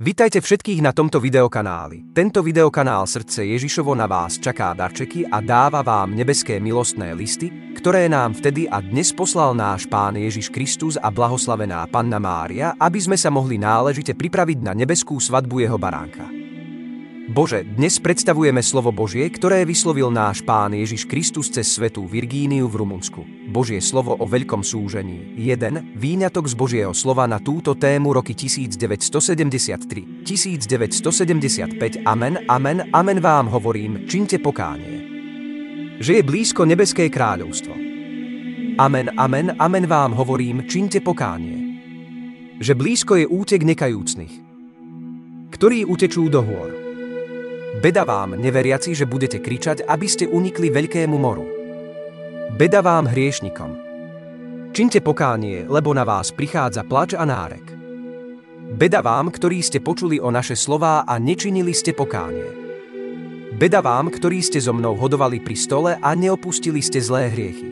Vitajte všetkých na tomto videokanáli. Tento videokanál Srdce Ježišovo na vás čaká darčeky a dáva vám nebeské milostné listy, ktoré nám vtedy a dnes poslal náš Pán Ježiš Kristus a blahoslavená Panna Mária, aby sme sa mohli náležite pripraviť na nebeskú svadbu jeho baránka. Bože, dnes predstavujeme slovo Božie, ktoré vyslovil náš Pán Ježiš Kristus cez svätú Virgíniu v Rumunsku. Božie slovo o veľkom súžení. 1. Výňatok z Božieho slova na túto tému roky 1973, 1975. Amen, amen, amen vám hovorím, čiňte pokánie. Že je blízko nebeské kráľovstvo. Amen, amen, amen vám hovorím, čiňte pokánie. Že blízko je útek nekajúcnych, ktorí utečú do hôr. Beda vám, neveriaci, že budete kričať, aby ste unikli veľkému moru. Beda vám, hriešnikom. Čiňte pokánie, lebo na vás prichádza plač a nárek. Beda vám, ktorí ste počuli o naše slová a nečinili ste pokánie. Beda vám, ktorí ste so mnou hodovali pri stole a neopustili ste zlé hriechy.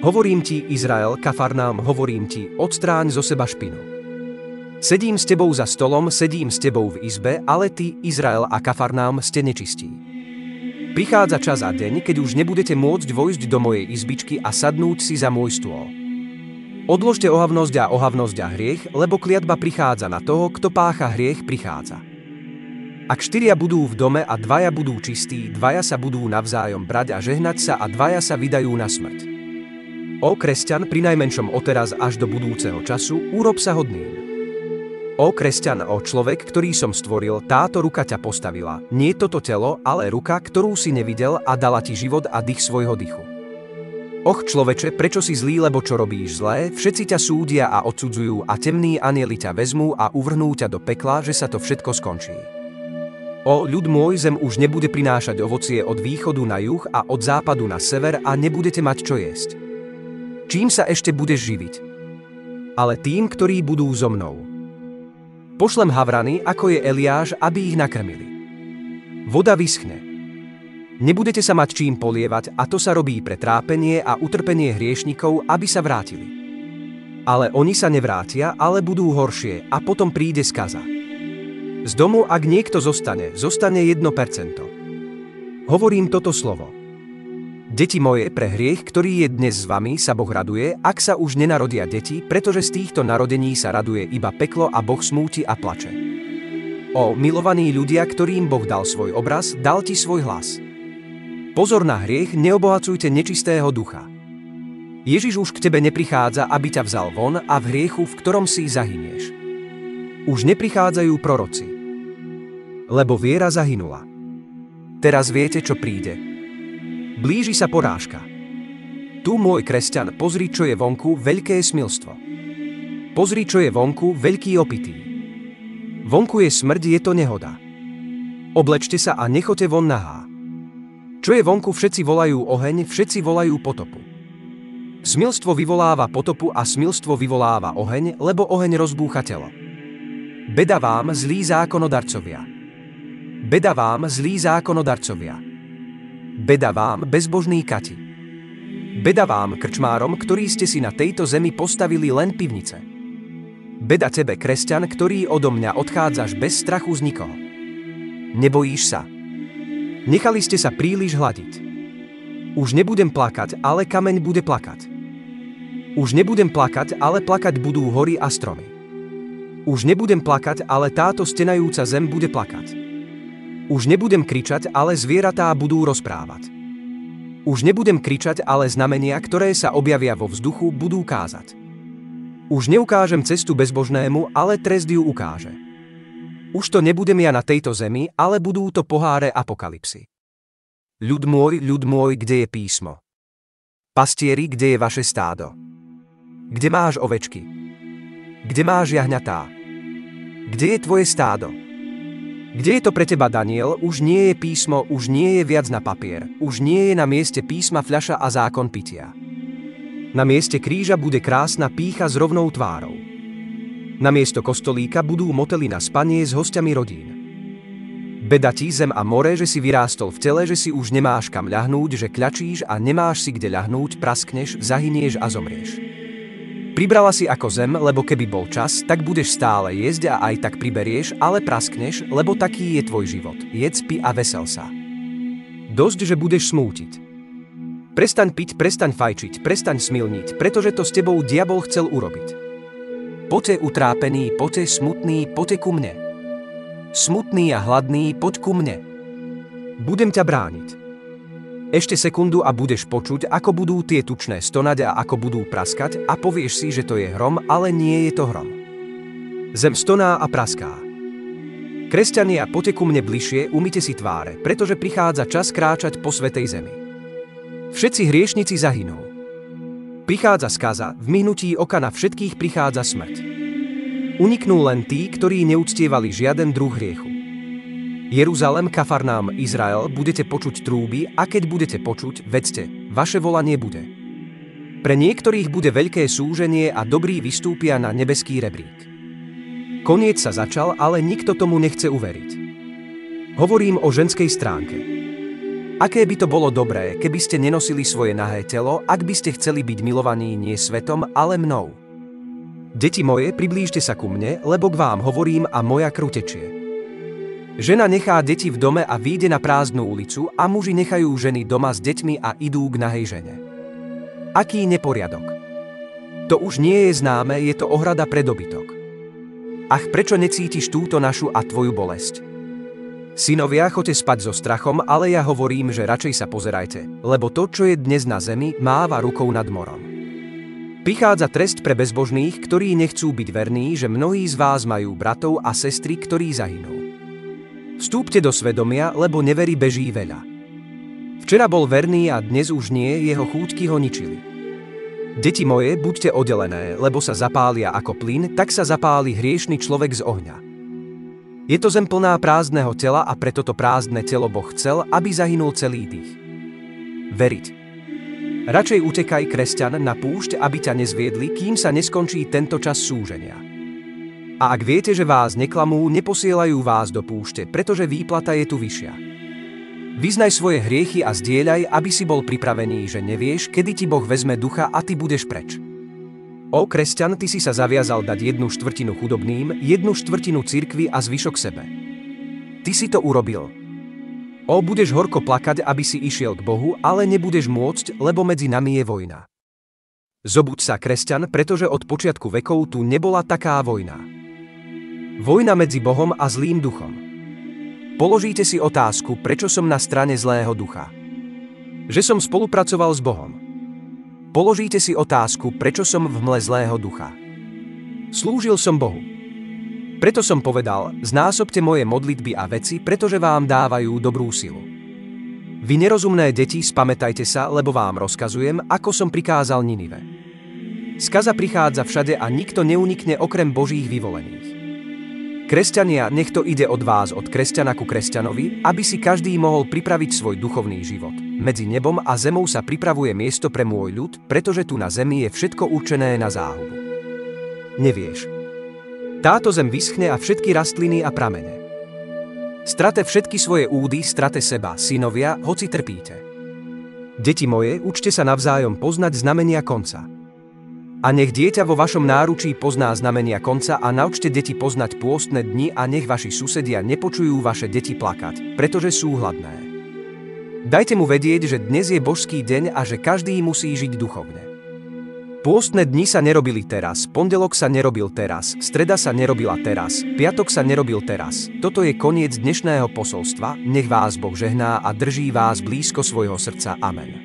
Hovorím ti, Izrael, Kafarnaum, hovorím ti, odstráň zo seba špinu. Sedím s tebou za stolom, sedím s tebou v izbe, ale ty, Izrael a Kafarnaum, ste nečistí. Prichádza čas a deň, keď už nebudete môcť vojsť do mojej izbičky a sadnúť si za môj stôl. Odložte ohavnosť a hriech, lebo kliatba prichádza na toho, kto pácha hriech, prichádza. Ak 4 budú v dome a 2 budú čistí, 2 sa budú navzájom brať a žehnať sa a 2 sa vydajú na smrť. O kresťan, prinajmenšom odteraz až do budúceho času, urob sa hodným. O kresťan, o človek, ktorý som stvoril, táto ruka ťa postavila. Nie toto telo, ale ruka, ktorú si nevidel a dala ti život a dých svojho dychu. Och človeče, prečo si zlý, lebo čo robíš zlé? Všetci ťa súdia a odsudzujú a temní anjeli ťa vezmú a uvrhnú ťa do pekla, že sa to všetko skončí. O ľud môj, zem už nebude prinášať ovocie od východu na juh a od západu na sever a nebudete mať čo jesť. Čím sa ešte budeš živiť? Ale tým, ktorí budú so mnou. Pošlem havrany, ako je Eliáš, aby ich nakrmili. Voda vyschne. Nebudete sa mať čím polievať a to sa robí pre trápenie a utrpenie hriešnikov, aby sa vrátili. Ale oni sa nevrátia, ale budú horšie a potom príde skaza. Z domu, ak niekto zostane 1%. Hovorím toto slovo. Deti moje, pre hriech, ktorý je dnes s vami, sa Boh raduje, ak sa už nenarodia deti, pretože z týchto narodení sa raduje iba peklo a Boh smúti a plače. O milovaní ľudia, ktorým Boh dal svoj obraz, dal ti svoj hlas. Pozor na hriech, neobohacujte nečistého ducha. Ježiš už k tebe neprichádza, aby ťa vzal von a v hriechu, v ktorom si zahynieš. Už neprichádzajú proroci. Lebo viera zahynula. Teraz viete, čo príde. Blíži sa porážka. Tu, môj kresťan, pozri, čo je vonku, veľké smilstvo. Pozri, čo je vonku, veľký opitý. Vonku je smrť, je to nehoda. Oblečte sa a nechoďte von nahá. Čo je vonku, všetci volajú oheň, všetci volajú potopu. Smilstvo vyvoláva potopu a smilstvo vyvoláva oheň, lebo oheň rozbúcha telo. Beda vám, zlí zákonodarcovia. Beda vám, zlí zákonodarcovia. Beda vám, bezbožní kati. Beda vám, krčmárom, ktorí ste si na tejto zemi postavili len pivnice. Beda tebe, kresťan, ktorý odo mňa odchádzaš bez strachu z nikoho. Nebojíš sa. Nechali ste sa príliš hladiť. Už nebudem plakať, ale kameň bude plakať. Už nebudem plakať, ale plakať budú hory a stromy. Už nebudem plakať, ale táto stenajúca zem bude plakať. Už nebudem kričať, ale zvieratá budú rozprávať. Už nebudem kričať, ale znamenia, ktoré sa objavia vo vzduchu, budú kázať. Už neukážem cestu bezbožnému, ale trest ju ukáže. Už to nebudem ja na tejto zemi, ale budú to poháre apokalypsy. Ľud môj, kde je písmo? Pastieri, kde je vaše stádo? Kde máš ovečky? Kde máš jahňatá? Kde je tvoje stádo? Kde je to pre teba, Daniel? Už nie je písmo, už nie je viac na papier, už nie je na mieste písma fľaša a zákon pitia. Na mieste kríža bude krásna pýcha s rovnou tvárou. Na miesto kostolíka budú motely na spanie s hostiami rodín. Beda ti, zem a more, že si vyrástol v tele, že si už nemáš kam ľahnúť, že kľačíš a nemáš si kde ľahnúť, praskneš, zahynieš a zomrieš. Pribrala si ako zem, lebo keby bol čas, tak budeš stále jesť a aj tak priberieš, ale praskneš, lebo taký je tvoj život. Jedz, pi a vesel sa. Dosť, že budeš smútiť. Prestaň piť, prestaň fajčiť, prestaň smilniť, pretože to s tebou diabol chcel urobiť. Poďte utrápený, poďte smutný, poďte ku mne. Smutný a hladný, poď ku mne. Budem ťa brániť. Ešte sekundu a budeš počuť, ako budú tie tučné stonať a ako budú praskať a povieš si, že to je hrom, ale nie je to hrom. Zem stoná a praská. Kresťania, poďte ku mne bližšie, umyte si tváre, pretože prichádza čas kráčať po svätej zemi. Všetci hriešnici zahynú. Prichádza skaza, v mihnutí oka na všetkých prichádza smrť. Uniknú len tí, ktorí neúctievali žiaden druh hriechu. Jeruzalem, Kafarnám, Izrael, budete počuť trúby a keď budete počuť, vedzte, vaše volanie bude. Pre niektorých bude veľké súženie a dobrí vystúpia na nebeský rebrík. Koniec sa začal, ale nikto tomu nechce uveriť. Hovorím o ženskej stránke. Aké by to bolo dobré, keby ste nenosili svoje nahé telo, ak by ste chceli byť milovaní nie svetom, ale mnou. Deti moje, priblížte sa ku mne, lebo k vám hovorím a moja krv tečie. Žena nechá deti v dome a vyjde na prázdnu ulicu a muži nechajú ženy doma s deťmi a idú k nahej žene. Aký neporiadok. To už nie je známe, je to ohrada pre dobytok. Ach, prečo necítiš túto našu a tvoju bolesť? Synovia, choďte spať so strachom, ale ja hovorím, že radšej sa pozerajte, lebo to, čo je dnes na zemi, máva rukou nad morom. Prichádza trest pre bezbožných, ktorí nechcú byť verní, že mnohí z vás majú bratov a sestry, ktorí zahynú. Vstúpte do svedomia, lebo neverí beží veľa. Včera bol verný a dnes už nie, jeho chúťky ho ničili. Deti moje, buďte oddelené, lebo sa zapália ako plyn, tak sa zapáli hriešny človek z ohňa. Je to zem plná prázdneho tela a preto to prázdne telo Boh chcel, aby zahynul celý tých. Veriť. Radšej utekaj, kresťan, na púšť, aby ťa nezviedli, kým sa neskončí tento čas súženia. A ak viete, že vás neklamú, neposielajú vás do púšte, pretože výplata je tu vyššia. Vyznaj svoje hriechy a zdieľaj, aby si bol pripravený, že nevieš, kedy ti Boh vezme ducha a ty budeš preč. O kresťan, ty si sa zaviazal dať 1/4 chudobným, 1/4 cirkvi a zvyšok sebe. Ty si to urobil. O, budeš horko plakať, aby si išiel k Bohu, ale nebudeš môcť, lebo medzi nami je vojna. Zobuď sa, kresťan, pretože od počiatku vekov tu nebola taká vojna. Vojna medzi Bohom a zlým duchom. Položíte si otázku, prečo som na strane zlého ducha. Že som spolupracoval s Bohom. Položíte si otázku, prečo som v hmle zlého ducha. Slúžil som Bohu. Preto som povedal, znásobte moje modlitby a veci, pretože vám dávajú dobrú silu. Vy nerozumné deti, spamätajte sa, lebo vám rozkazujem, ako som prikázal Ninive. Skaza prichádza všade a nikto neunikne okrem Božích vyvolených. Kresťania, nech to ide od vás, od kresťana ku kresťanovi, aby si každý mohol pripraviť svoj duchovný život. Medzi nebom a zemou sa pripravuje miesto pre môj ľud, pretože tu na zemi je všetko určené na záhubu. Nevieš. Táto zem vyschne a všetky rastliny a pramene. Strate všetky svoje údy, strate seba, synovia, hoci trpíte. Deti moje, učte sa navzájom poznať znamenia konca. A nech dieťa vo vašom náručí pozná znamenia konca a naučte deti poznať pôstne dni a nech vaši susedia nepočujú vaše deti plakať, pretože sú hladné. Dajte mu vedieť, že dnes je božský deň a že každý musí žiť duchovne. Pôstne dni sa nerobili teraz, pondelok sa nerobil teraz, streda sa nerobila teraz, piatok sa nerobil teraz. Toto je koniec dnešného posolstva, nech vás Boh žehná a drží vás blízko svojho srdca. Amen.